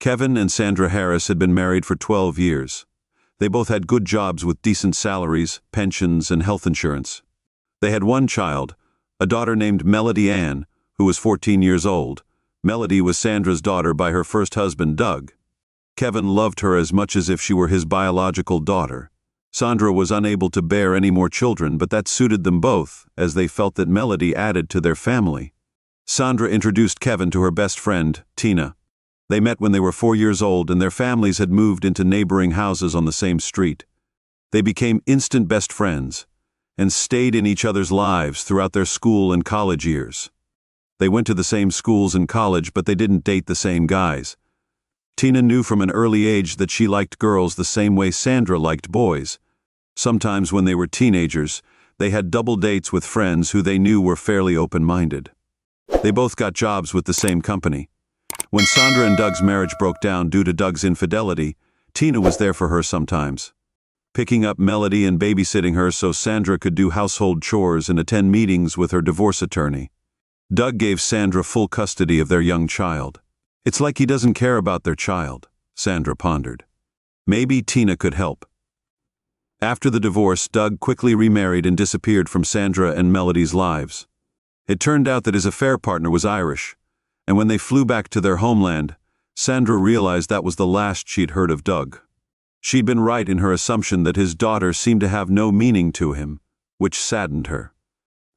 Kevin and Sandra Harris had been married for 12 years. They both had good jobs with decent salaries, pensions, and health insurance. They had one child, a daughter named Melody Ann, who was 14 years old. Melody was Sandra's daughter by her first husband, Doug. Kevin loved her as much as if she were his biological daughter. Sandra was unable to bear any more children, but that suited them both, as they felt that Melody added to their family. Sandra introduced Kevin to her best friend, Tina. They met when they were 4 years old, and their families had moved into neighboring houses on the same street. They became instant best friends and stayed in each other's lives throughout their school and college years. They went to the same schools and college, but they didn't date the same guys. Tina knew from an early age that she liked girls the same way Sandra liked boys. Sometimes when they were teenagers, they had double dates with friends who they knew were fairly open-minded. They both got jobs with the same company. When Sandra and Doug's marriage broke down due to Doug's infidelity, Tina was there for her sometimes, picking up Melody and babysitting her so Sandra could do household chores and attend meetings with her divorce attorney. Doug gave Sandra full custody of their young child. It's like he doesn't care about their child, Sandra pondered. Maybe Tina could help. After the divorce, Doug quickly remarried and disappeared from Sandra and Melody's lives. It turned out that his affair partner was Irish, and when they flew back to their homeland, Sandra realized that was the last she'd heard of Doug. She'd been right in her assumption that his daughter seemed to have no meaning to him, which saddened her.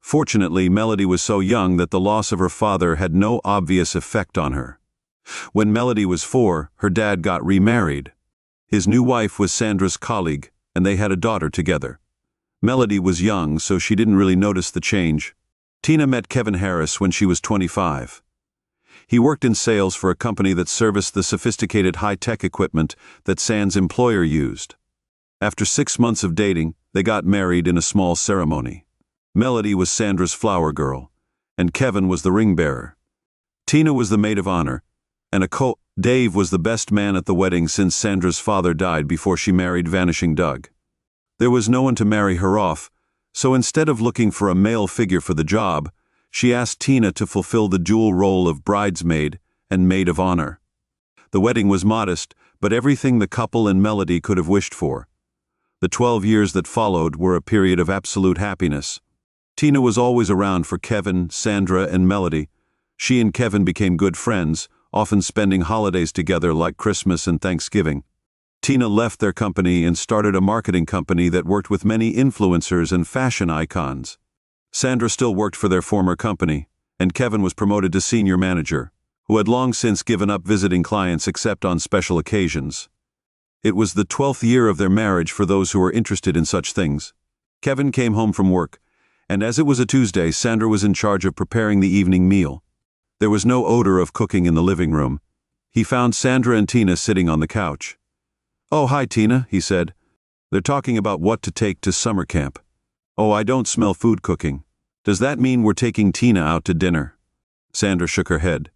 Fortunately, Melody was so young that the loss of her father had no obvious effect on her. When Melody was 4, her dad got remarried. His new wife was Sandra's colleague, and they had a daughter together. Melody was young, so she didn't really notice the change. Tina met Kevin Harris when she was 25. He worked in sales for a company that serviced the sophisticated high-tech equipment that San's employer used. After 6 months of dating, they got married in a small ceremony. Melody was Sandra's flower girl, and Kevin was the ring bearer. Tina was the maid of honor, and Dave was the best man at the wedding since Sandra's father died before she married vanishing Doug. There was no one to marry her off, so instead of looking for a male figure for the job, she asked Tina to fulfill the dual role of bridesmaid and maid of honor. The wedding was modest, but everything the couple and Melody could have wished for. The 12 years that followed were a period of absolute happiness. Tina was always around for Kevin, Sandra, and Melody. She and Kevin became good friends, often spending holidays together like Christmas and Thanksgiving. Tina left their company and started a marketing company that worked with many influencers and fashion icons. Sandra still worked for their former company, and Kevin was promoted to senior manager, who had long since given up visiting clients except on special occasions. It was the 12th year of their marriage for those who were interested in such things. Kevin came home from work, and as it was a Tuesday, Sandra was in charge of preparing the evening meal. There was no odor of cooking in the living room. He found Sandra and Tina sitting on the couch. "Oh, hi, Tina," he said. "They're talking about what to take to summer camp." "Oh, I don't smell food cooking. Does that mean we're taking Tina out to dinner?" Sandra shook her head.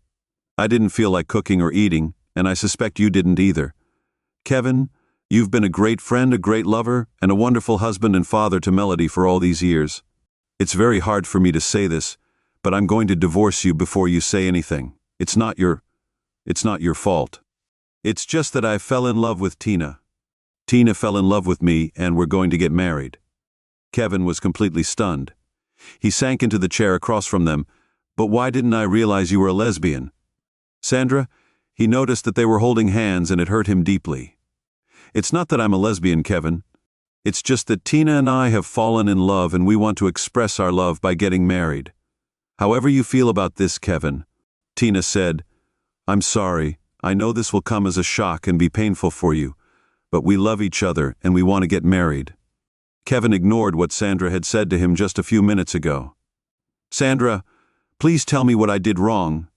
"I didn't feel like cooking or eating, and I suspect you didn't either. Kevin, you've been a great friend, a great lover, and a wonderful husband and father to Melody for all these years. It's very hard for me to say this, but I'm going to divorce you before you say anything. It's not your fault. It's just that I fell in love with Tina. Tina fell in love with me, and we're going to get married." Kevin was completely stunned. He sank into the chair across from them. "But why didn't I realize you were a lesbian?" "Sandra," he noticed that they were holding hands and it hurt him deeply. "It's not that I'm a lesbian, Kevin. It's just that Tina and I have fallen in love and we want to express our love by getting married. However you feel about this, Kevin." Tina said, "I'm sorry. I know this will come as a shock and be painful for you, but we love each other and we want to get married." Kevin ignored what Sandra had said to him just a few minutes ago. "Sandra, please tell me what I did wrong.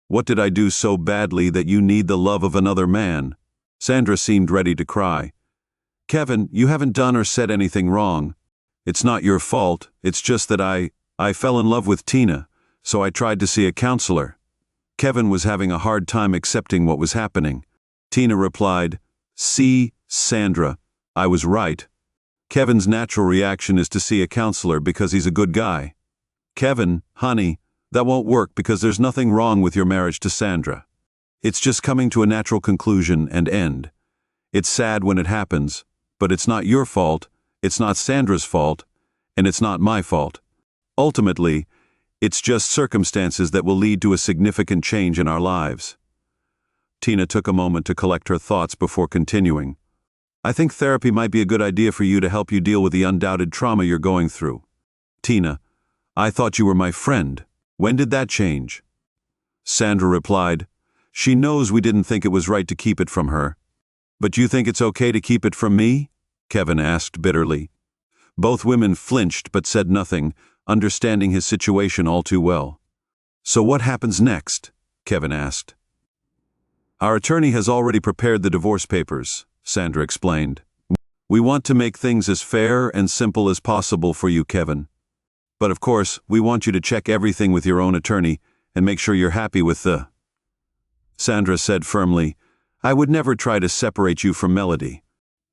What did I do so badly that you need the love of another man?" Sandra seemed ready to cry. "Kevin, you haven't done or said anything wrong. It's not your fault. It's just that I fell in love with Tina, so I tried to see a counselor." Kevin was having a hard time accepting what was happening. Tina replied, "See, Sandra, I was right. Kevin's natural reaction is to see a counselor because he's a good guy. Kevin, honey, that won't work because there's nothing wrong with your marriage to Sandra. It's just coming to a natural conclusion and end. It's sad when it happens, but it's not your fault, it's not Sandra's fault, and it's not my fault. Ultimately, it's just circumstances that will lead to a significant change in our lives. Tina took a moment to collect her thoughts before continuing. I think therapy might be a good idea for you to help you deal with the undoubted trauma you're going through. Tina, I thought you were my friend. When did that change? Sandra replied, she knows we didn't think it was right to keep it from her. But you think it's okay to keep it from me? Kevin asked bitterly. Both women flinched but said nothing, understanding his situation all too well. So what happens next? Kevin asked. Our attorney has already prepared the divorce papers, Sandra explained. We want to make things as fair and simple as possible for you, Kevin. But of course, we want you to check everything with your own attorney and make sure you're happy with the... Sandra said firmly, I would never try to separate you from Melody.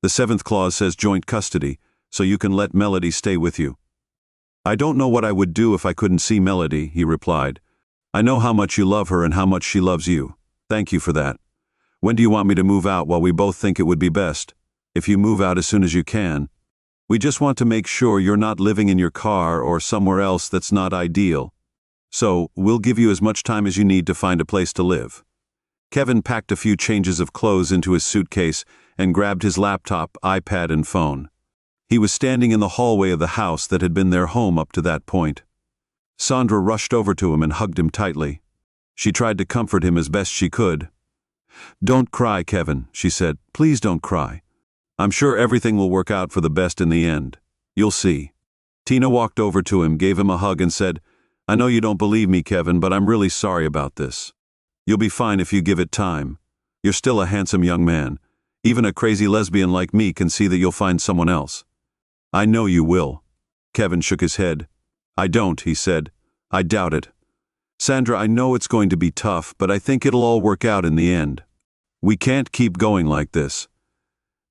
The 7th clause says joint custody, so you can let Melody stay with you. I don't know what I would do if I couldn't see Melody, he replied. I know how much you love her and how much she loves you. Thank you for that. When do you want me to move out while we both think it would be best? If you move out as soon as you can. We just want to make sure you're not living in your car or somewhere else that's not ideal. So, we'll give you as much time as you need to find a place to live. Kevin packed a few changes of clothes into his suitcase and grabbed his laptop, iPad, and phone. He was standing in the hallway of the house that had been their home up to that point. Sandra rushed over to him and hugged him tightly. She tried to comfort him as best she could. Don't cry, Kevin, she said. Please don't cry. I'm sure everything will work out for the best in the end. You'll see. Tina walked over to him, gave him a hug, and said, I know you don't believe me, Kevin, but I'm really sorry about this. You'll be fine if you give it time. You're still a handsome young man. Even a crazy lesbian like me can see that you'll find someone else. I know you will. Kevin shook his head. I don't, he said. I doubt it. Sandra, I know it's going to be tough, but I think it'll all work out in the end. We can't keep going like this.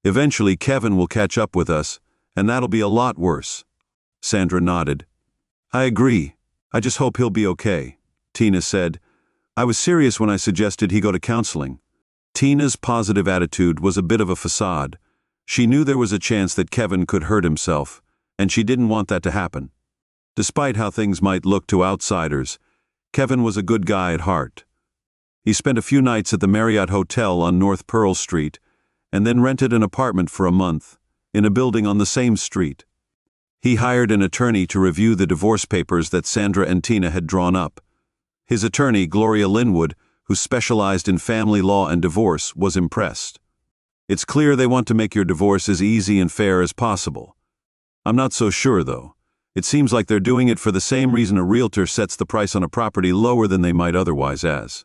Eventually, Kevin will catch up with us, and that'll be a lot worse. Sandra nodded. I agree. I just hope he'll be okay. Tina said. I was serious when I suggested he go to counseling. Tina's positive attitude was a bit of a facade. She knew there was a chance that Kevin could hurt himself, and she didn't want that to happen. Despite how things might look to outsiders, Kevin was a good guy at heart. He spent a few nights at the Marriott Hotel on North Pearl Street, and then rented an apartment for a month, in a building on the same street. He hired an attorney to review the divorce papers that Sandra and Tina had drawn up. His attorney, Gloria Linwood, who specialized in family law and divorce, was impressed. It's clear they want to make your divorce as easy and fair as possible. I'm not so sure, though. It seems like they're doing it for the same reason a realtor sets the price on a property lower than they might otherwise as.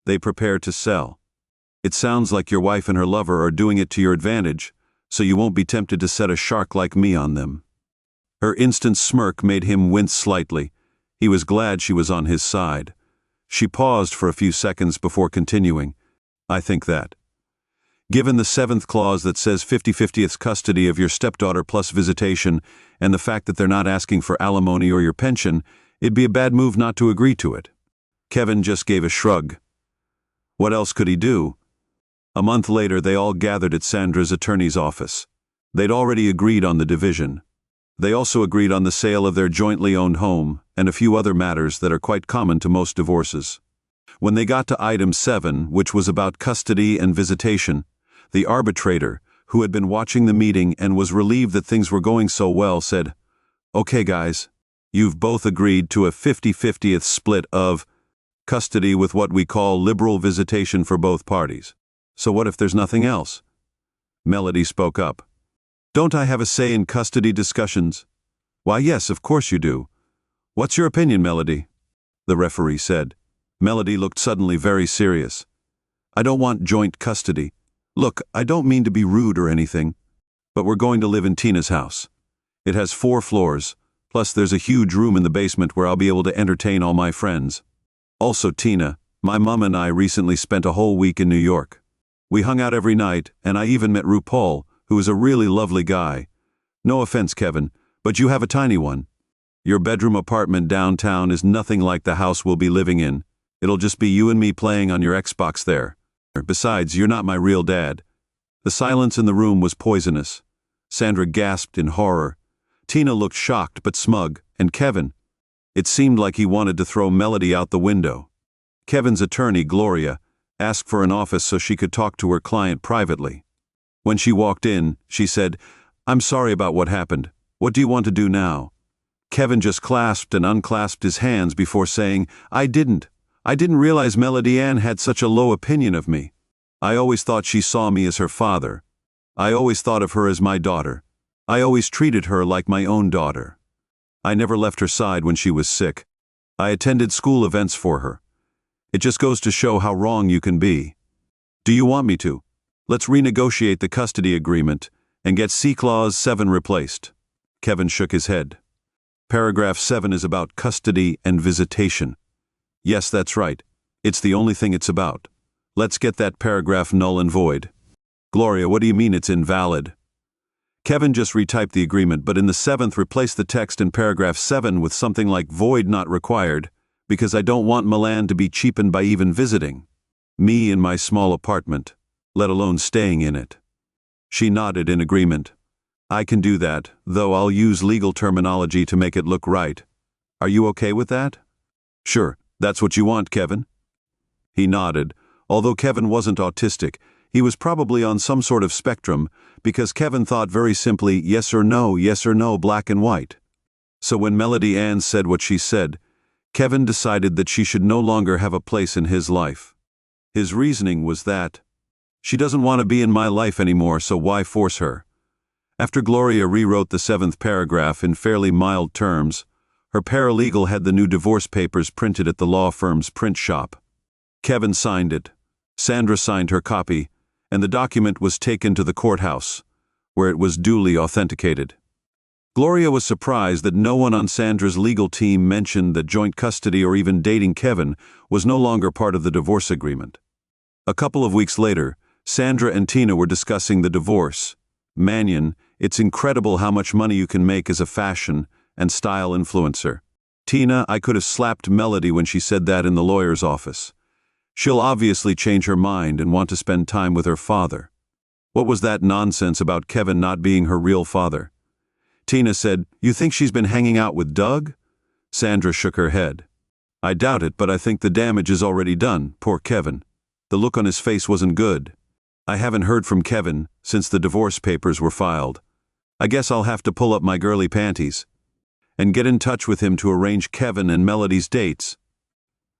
They prepare to sell. It sounds like your wife and her lover are doing it to your advantage, so you won't be tempted to set a shark like me on them. Her instant smirk made him wince slightly. He was glad she was on his side. She paused for a few seconds before continuing. I think that. Given the 7th clause that says 50/50th custody of your stepdaughter plus visitation, and the fact that they're not asking for alimony or your pension, it'd be a bad move not to agree to it. Kevin just gave a shrug. What else could he do? A month later, they all gathered at Sandra's attorney's office. They'd already agreed on the division. They also agreed on the sale of their jointly owned home and a few other matters that are quite common to most divorces. When they got to item 7, which was about custody and visitation, the arbitrator, who had been watching the meeting and was relieved that things were going so well, said, Okay, guys, you've both agreed to a 50/50th split of custody with what we call liberal visitation for both parties. So what if there's nothing else? Melody spoke up. Don't I have a say in custody discussions? Why, yes, of course you do. What's your opinion, Melody? The referee said. Melody looked suddenly very serious. I don't want joint custody. Look, I don't mean to be rude or anything, but we're going to live in Tina's house. It has 4 floors, plus there's a huge room in the basement where I'll be able to entertain all my friends. Also, Tina, my mom and I recently spent a whole week in New York. We hung out every night, and I even met RuPaul, who is a really lovely guy. No offense, Kevin, but you have a tiny one. Your bedroom apartment downtown is nothing like the house we'll be living in. It'll just be you and me playing on your Xbox there. Besides, you're not my real dad." The silence in the room was poisonous. Sandra gasped in horror. Tina looked shocked but smug, and Kevin. It seemed like he wanted to throw Melody out the window. Kevin's attorney, Gloria, asked for an office so she could talk to her client privately. When she walked in, she said, "I'm sorry about what happened. What do you want to do now?" Kevin just clasped and unclasped his hands before saying, I didn't realize Melody Ann had such a low opinion of me. I always thought she saw me as her father. I always thought of her as my daughter. I always treated her like my own daughter. I never left her side when she was sick. I attended school events for her. It just goes to show how wrong you can be. Do you want me to? Let's renegotiate the custody agreement and get C-Clause 7 replaced." Kevin shook his head. Paragraph 7 is about custody and visitation. Yes, that's right. It's the only thing it's about. Let's get that paragraph null and void. Gloria, what do you mean it's invalid? Kevin just retyped the agreement, but in the 7th replaced the text in paragraph 7 with something like void not required, because I don't want Milan to be cheapened by even visiting me in my small apartment, let alone staying in it. She nodded in agreement. I can do that, though I'll use legal terminology to make it look right. Are you okay with that? Sure, that's what you want, Kevin. He nodded. Although Kevin wasn't autistic, he was probably on some sort of spectrum, because Kevin thought very simply yes or no, black and white. So when Melody Ann said what she said, Kevin decided that she should no longer have a place in his life. His reasoning was that, she doesn't want to be in my life anymore, so why force her? After Gloria rewrote the 7th paragraph in fairly mild terms, her paralegal had the new divorce papers printed at the law firm's print shop. Kevin signed it. Sandra signed her copy, and the document was taken to the courthouse, where it was duly authenticated. Gloria was surprised that no one on Sandra's legal team mentioned that joint custody or even dating Kevin was no longer part of the divorce agreement. A couple of weeks later, Sandra and Tina were discussing the divorce. Mannion, it's incredible how much money you can make as a fashion and style influencer. Tina, I could have slapped Melody when she said that in the lawyer's office. She'll obviously change her mind and want to spend time with her father. What was that nonsense about Kevin not being her real father? Tina said, You think she's been hanging out with Doug? Sandra shook her head. I doubt it, but I think the damage is already done. Poor Kevin. The look on his face wasn't good. I haven't heard from Kevin since the divorce papers were filed. I guess I'll have to pull up my girly panties and get in touch with him to arrange Kevin and Melody's dates.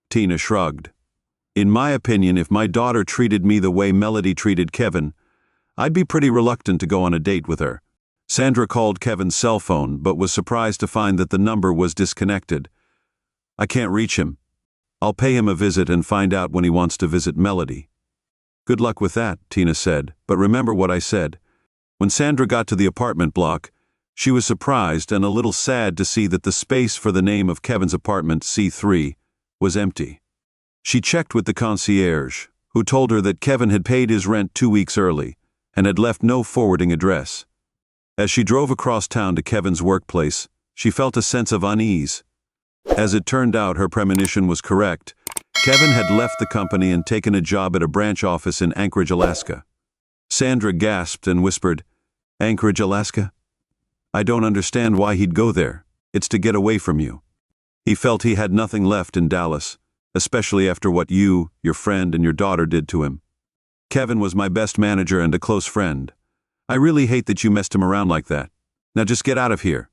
Tina shrugged. In my opinion, if my daughter treated me the way Melody treated Kevin, I'd be pretty reluctant to go on a date with her. Sandra called Kevin's cell phone, but was surprised to find that the number was disconnected. I can't reach him. I'll pay him a visit and find out when he wants to visit Melody. Good luck with that, Tina said, but remember what I said. When Sandra got to the apartment block, she was surprised and a little sad to see that the space for the name of Kevin's apartment, C3, was empty. She checked with the concierge, who told her that Kevin had paid his rent 2 weeks early and had left no forwarding address. As she drove across town to Kevin's workplace, she felt a sense of unease. As it turned out, her premonition was correct. Kevin had left the company and taken a job at a branch office in Anchorage, Alaska. Sandra gasped and whispered, Anchorage, Alaska? I don't understand why he'd go there. It's to get away from you. He felt he had nothing left in Dallas, especially after what you, your friend, and your daughter did to him. Kevin was my best manager and a close friend. I really hate that you messed him around like that. Now just get out of here.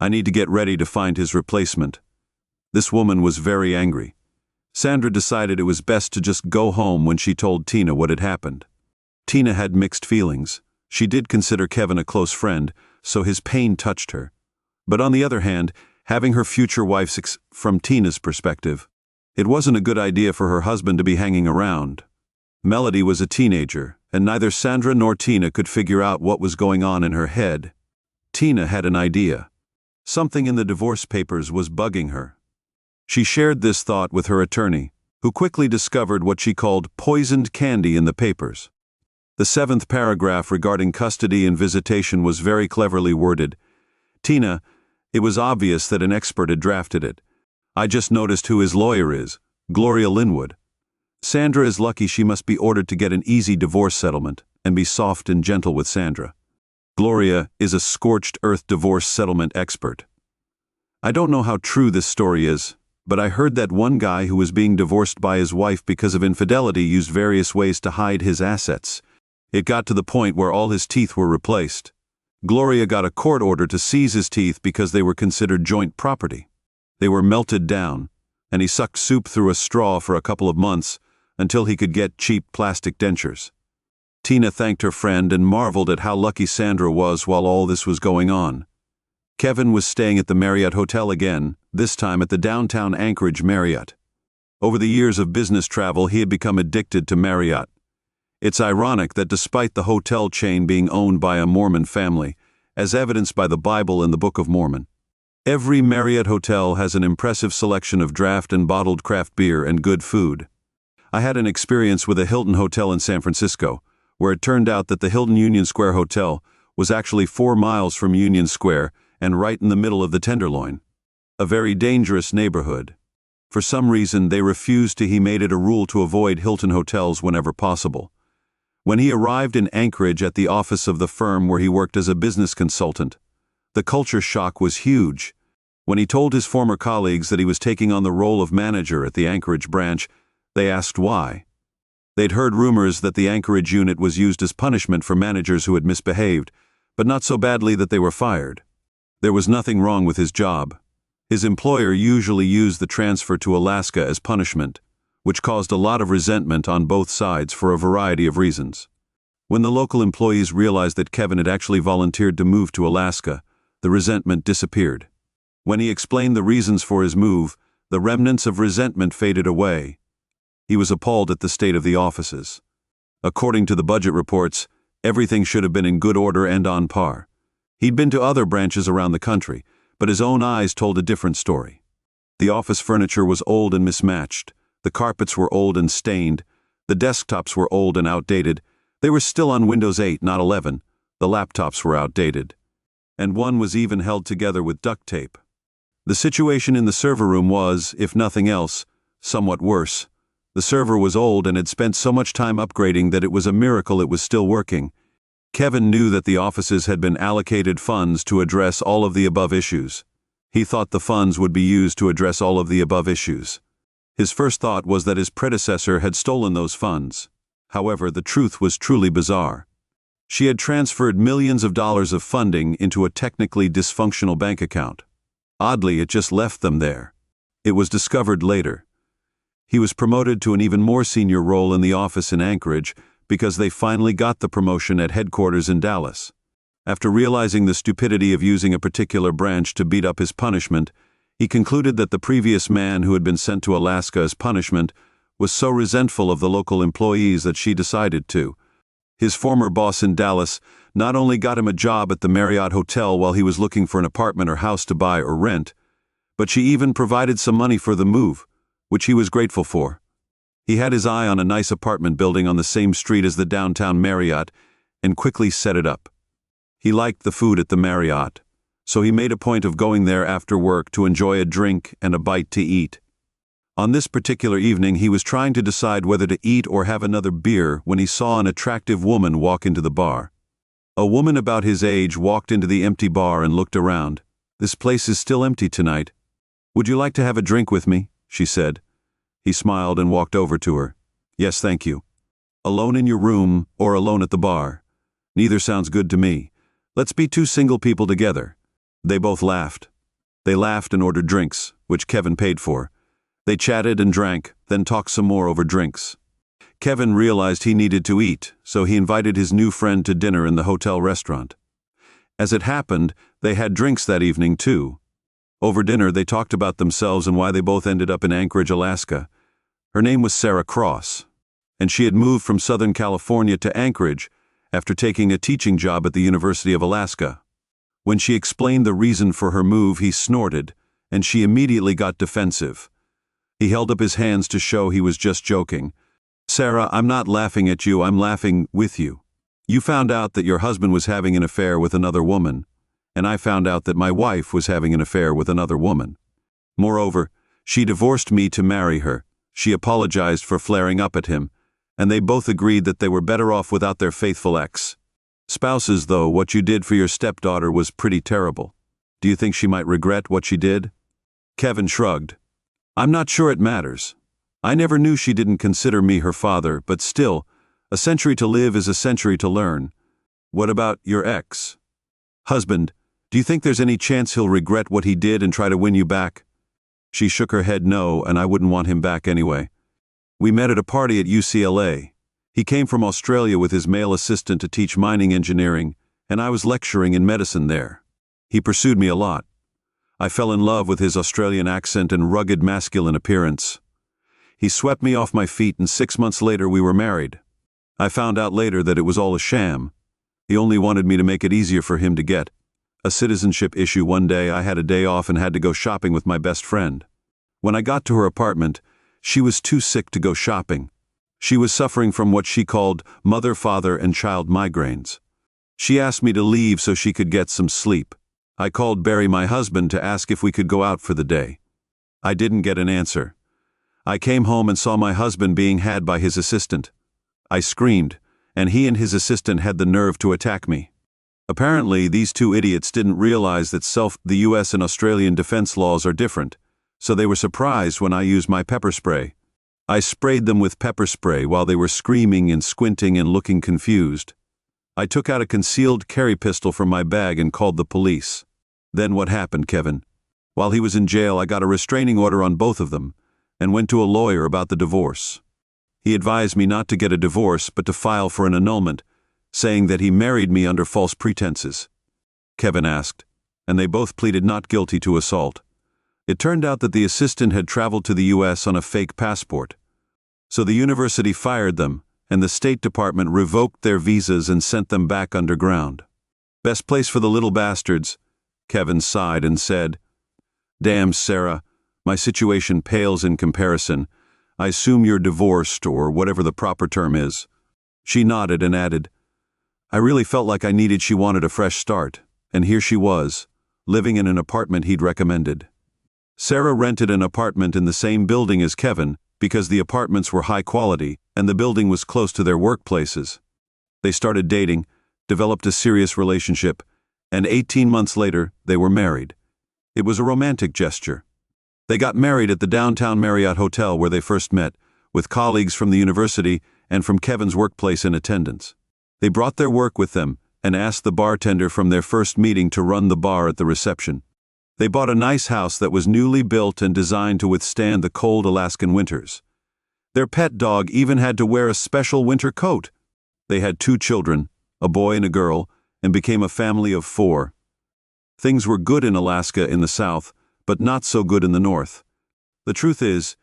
I need to get ready to find his replacement. This woman was very angry. Sandra decided it was best to just go home when she told Tina what had happened. Tina had mixed feelings. She did consider Kevin a close friend, so his pain touched her. But on the other hand, having her future wife from Tina's perspective, it wasn't a good idea for her husband to be hanging around. Melody was a teenager, and neither Sandra nor Tina could figure out what was going on in her head. Tina had an idea. Something in the divorce papers was bugging her. She shared this thought with her attorney, who quickly discovered what she called poisoned candy in the papers. The 7th paragraph regarding custody and visitation was very cleverly worded. Tina, it was obvious that an expert had drafted it. I just noticed who his lawyer is, Gloria Linwood. Sandra is lucky she must be ordered to get an easy divorce settlement and be soft and gentle with Sandra. Gloria is a scorched earth divorce settlement expert. I don't know how true this story is, but I heard that one guy who was being divorced by his wife because of infidelity used various ways to hide his assets. It got to the point where all his teeth were replaced. Gloria got a court order to seize his teeth because they were considered joint property. They were melted down, and he sucked soup through a straw for a couple of months until he could get cheap plastic dentures. Tina thanked her friend and marveled at how lucky Sandra was while all this was going on. Kevin was staying at the Marriott Hotel again, this time at the downtown Anchorage Marriott. Over the years of business travel, he had become addicted to Marriott. It's ironic that despite the hotel chain being owned by a Mormon family, as evidenced by the Bible and the Book of Mormon, every Marriott hotel has an impressive selection of draft and bottled craft beer and good food. I had an experience with a Hilton hotel in San Francisco, where it turned out that the Hilton Union Square Hotel was actually 4 miles from Union Square and right in the middle of the Tenderloin. A very dangerous neighborhood. For some reason, they refused to. He made it a rule to avoid Hilton hotels whenever possible. When he arrived in Anchorage at the office of the firm where he worked as a business consultant, the culture shock was huge. When he told his former colleagues that he was taking on the role of manager at the Anchorage branch, they asked why. They'd heard rumors that the Anchorage unit was used as punishment for managers who had misbehaved, but not so badly that they were fired. There was nothing wrong with his job. His employer usually used the transfer to Alaska as punishment, which caused a lot of resentment on both sides for a variety of reasons. When the local employees realized that Kevin had actually volunteered to move to Alaska, the resentment disappeared. When he explained the reasons for his move, the remnants of resentment faded away. He was appalled at the state of the offices. According to the budget reports, everything should have been in good order and on par. He'd been to other branches around the country, but his own eyes told a different story. The office furniture was old and mismatched. The carpets were old and stained. The desktops were old and outdated. They were still on Windows 8, not 11. The laptops were outdated. And one was even held together with duct tape. The situation in the server room was, if nothing else, somewhat worse. The server was old and had spent so much time upgrading that it was a miracle it was still working. Kevin knew that the offices had been allocated funds to address all of the above issues. He thought the funds would be used to address all of the above issues. His first thought was that his predecessor had stolen those funds. However, the truth was truly bizarre. She had transferred millions of dollars of funding into a technically dysfunctional bank account. Oddly, it just left them there. It was discovered later. He was promoted to an even more senior role in the office in Anchorage because they finally got the promotion at headquarters in Dallas. After realizing the stupidity of using a particular branch to beat up his punishment, he concluded that the previous man who had been sent to Alaska as punishment was so resentful of the local employees that she decided to. His former boss in Dallas not only got him a job at the Marriott Hotel while he was looking for an apartment or house to buy or rent, but she even provided some money for the move, which he was grateful for. He had his eye on a nice apartment building on the same street as the downtown Marriott and quickly set it up. He liked the food at the Marriott, so he made a point of going there after work to enjoy a drink and a bite to eat. On this particular evening, he was trying to decide whether to eat or have another beer when he saw an attractive woman walk into the bar. A woman about his age walked into the empty bar and looked around. "This place is still empty tonight. Would you like to have a drink with me?" she said. He smiled and walked over to her. "Yes, thank you." "Alone in your room or alone at the bar? Neither sounds good to me. Let's be two single people together." They both laughed. They laughed and ordered drinks, which Kevin paid for. They chatted and drank, then talked some more over drinks. Kevin realized he needed to eat, so he invited his new friend to dinner in the hotel restaurant. As it happened, they had drinks that evening too. Over dinner, they talked about themselves and why they both ended up in Anchorage, Alaska. Her name was Sarah Cross, and she had moved from Southern California to Anchorage after taking a teaching job at the University of Alaska. When she explained the reason for her move, he snorted, and she immediately got defensive. He held up his hands to show he was just joking. "Sarah, I'm not laughing at you, I'm laughing with you. You found out that your husband was having an affair with another woman, and I found out that my wife was having an affair with another woman. Moreover, she divorced me to marry her. She apologized for flaring up at him, and they both agreed that they were better off without their faithful ex. Spouses, though, what you did for your stepdaughter was pretty terrible. Do you think she might regret what she did? Kevin shrugged. I'm not sure it matters. I never knew she didn't consider me her father, but still, a century to live is a century to learn. What about your ex? Husband, do you think there's any chance he'll regret what he did and try to win you back? She shook her head no, and I wouldn't want him back anyway. We met at a party at UCLA. He came from Australia with his male assistant to teach mining engineering, and I was lecturing in medicine there. He pursued me a lot. I fell in love with his Australian accent and rugged masculine appearance. He swept me off my feet, and 6 months later we were married. I found out later that it was all a sham. He only wanted me to make it easier for him to get a citizenship issue. One day I had a day off and had to go shopping with my best friend. When I got to her apartment, she was too sick to go shopping. She was suffering from what she called mother, father, and child migraines. She asked me to leave so she could get some sleep. I called Barry, my husband, to ask if we could go out for the day. I didn't get an answer. I came home and saw my husband being had by his assistant. I screamed, and he and his assistant had the nerve to attack me. Apparently, these two idiots didn't realize that the US and Australian defense laws are different, so they were surprised when I used my pepper spray. I sprayed them with pepper spray while they were screaming and squinting and looking confused. I took out a concealed carry pistol from my bag and called the police. Then what happened, Kevin? While he was in jail, I got a restraining order on both of them and went to a lawyer about the divorce. He advised me not to get a divorce but to file for an annulment, saying that he married me under false pretenses. Kevin asked, and they both pleaded not guilty to assault. It turned out that the assistant had traveled to the US on a fake passport. So the university fired them, and the State Department revoked their visas and sent them back underground. Best place for the little bastards. Kevin sighed and said, Damn, Sarah, my situation pales in comparison. I assume you're divorced, or whatever the proper term is. She nodded and added, I really felt like she wanted a fresh start, and here she was, living in an apartment he'd recommended. Sarah rented an apartment in the same building as Kevin because the apartments were high quality and the building was close to their workplaces. They started dating, developed a serious relationship, and 18 months later, they were married. It was a romantic gesture. They got married at the downtown Marriott Hotel where they first met, with colleagues from the university and from Kevin's workplace in attendance. They brought their work with them and asked the bartender from their first meeting to run the bar at the reception. They bought a nice house that was newly built and designed to withstand the cold Alaskan winters. Their pet dog even had to wear a special winter coat. They had 2 children, a boy and a girl, and became a family of 4. Things were good in Alaska in the south, but not so good in the north. The truth is,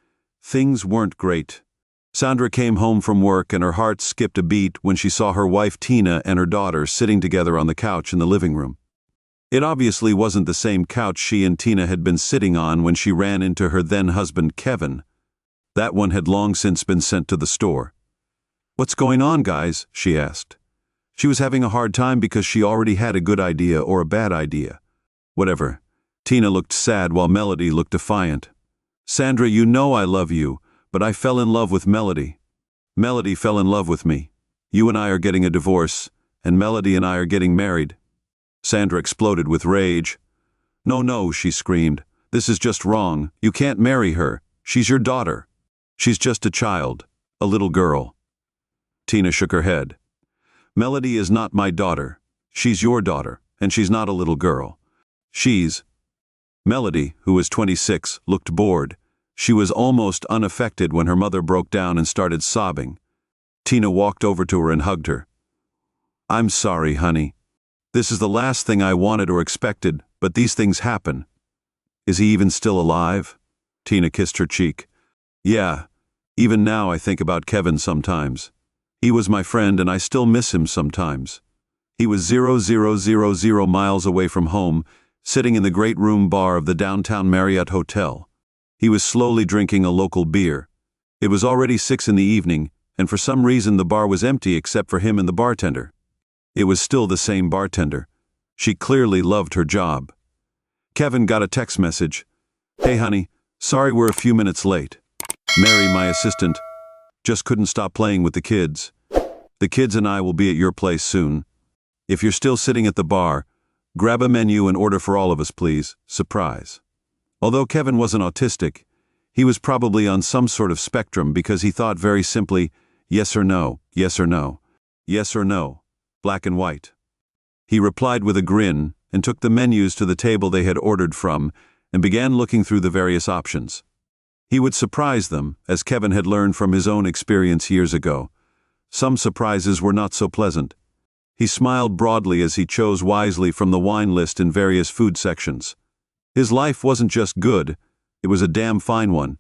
things weren't great. Sandra came home from work and her heart skipped a beat when she saw her wife Tina and her daughter sitting together on the couch in the living room. It obviously wasn't the same couch she and Tina had been sitting on when she ran into her then-husband Kevin. That one had long since been sent to the store. What's going on, guys? She asked. She was having a hard time because she already had a good idea or a bad idea. Whatever. Tina looked sad while Melody looked defiant. Sandra, you know I love you, but I fell in love with Melody. Melody fell in love with me. You and I are getting a divorce, and Melody and I are getting married. Sandra exploded with rage. No, she screamed. This is just wrong. You can't marry her. She's your daughter. She's just a child, a little girl. Tina shook her head. Melody is not my daughter. She's your daughter, and she's not a little girl. Melody, who was 26, looked bored. She was almost unaffected when her mother broke down and started sobbing. Tina walked over to her and hugged her. I'm sorry, honey. This is the last thing I wanted or expected, but these things happen. Is he even still alive? Tina kissed her cheek. Yeah, even now I think about Kevin sometimes. He was my friend and I still miss him sometimes. He was 0,000 miles away from home, sitting in the great room bar of the downtown Marriott Hotel. He was slowly drinking a local beer. It was already 6 in the evening, and for some reason the bar was empty except for him and the bartender. It was still the same bartender. She clearly loved her job. Kevin got a text message. Hey honey, sorry we're a few minutes late. Mary, my assistant, just couldn't stop playing with the kids. The kids and I will be at your place soon. If you're still sitting at the bar, grab a menu and order for all of us, please. Surprise. Although Kevin wasn't autistic, he was probably on some sort of spectrum because he thought very simply, yes or no, yes or no, yes or no, black and white. He replied with a grin and took the menus to the table they had ordered from and began looking through the various options. He would surprise them, as Kevin had learned from his own experience years ago. Some surprises were not so pleasant. He smiled broadly as he chose wisely from the wine list in various food sections. His life wasn't just good, it was a damn fine one.